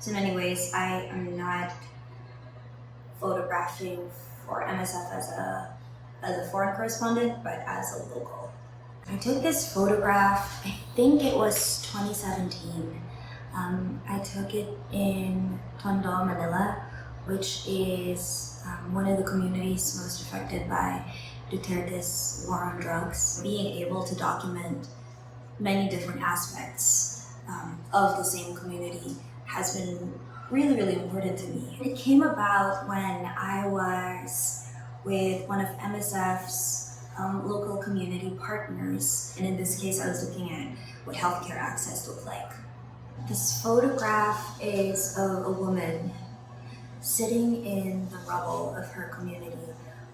So in many ways, I am not photographing for MSF as a foreign correspondent, but as a local. I took this photograph, I think it was 2017. I took it in Tondo, Manila, which is one of the communities most affected by Duterte's war on drugs. Being able to document many different aspects of the same community has been really, really important to me. It came about when I was with one of MSF's local community partners, and in this case I was looking at what healthcare access looked like. This photograph is of a woman sitting in the rubble of her community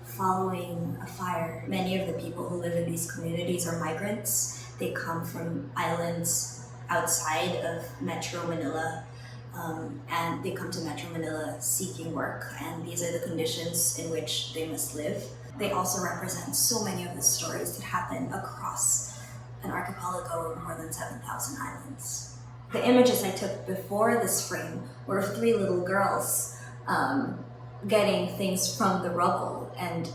following a fire. Many of the people who live in these communities are migrants. They come from islands outside of Metro Manila, and they come to Metro Manila seeking work, and these are the conditions in which they must live. They also represent so many of the stories that happen across an archipelago of more than 7,000 islands. The images I took before this frame were of 3 little girls getting things from the rubble and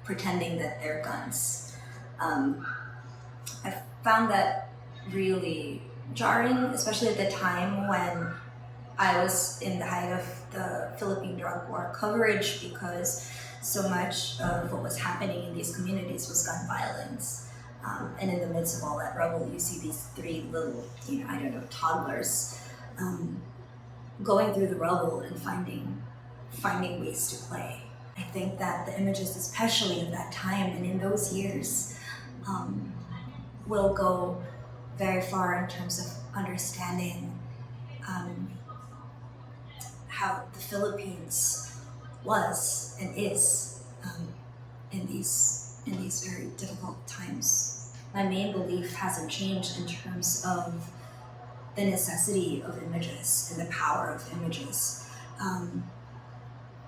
pretending that they're guns. I found that really jarring, especially at the time when I was in the height of the Philippine drug war coverage, because so much of what was happening in these communities was gun violence. And in the midst of all that rubble, you see these 3 little, toddlers going through the rubble and finding ways to play. I think that the images, especially of that time and in those years, will go very far in terms of understanding how the Philippines was and is in these very difficult times. My main belief hasn't changed in terms of the necessity of images and the power of images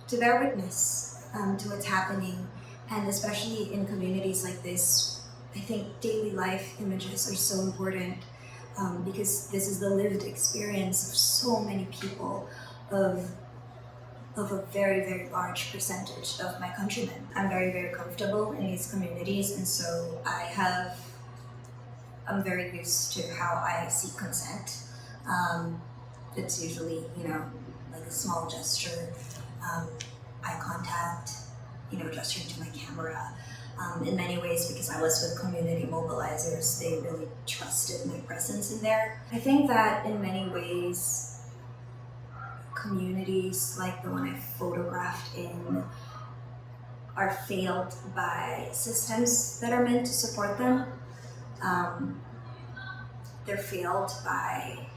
to bear witness to what's happening, and especially in communities like this, I think daily life images are so important because this is the lived experience of so many people, of a very, very large percentage of my countrymen. I'm very, very comfortable in these communities, and so I'm very used to how I seek consent. It's usually, like a small gesture, eye contact, gesturing to my camera. In many ways, because I was with community mobilizers, they really trusted my presence in there. I think that in many ways, communities like the one I photographed in are failed by systems that are meant to support them. They're failed by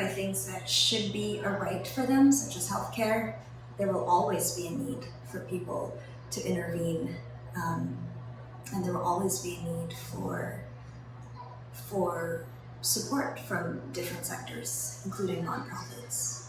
things that should be a right for them, such as healthcare. There will always be a need for people to intervene, and there will always be a need for support from different sectors, including nonprofits.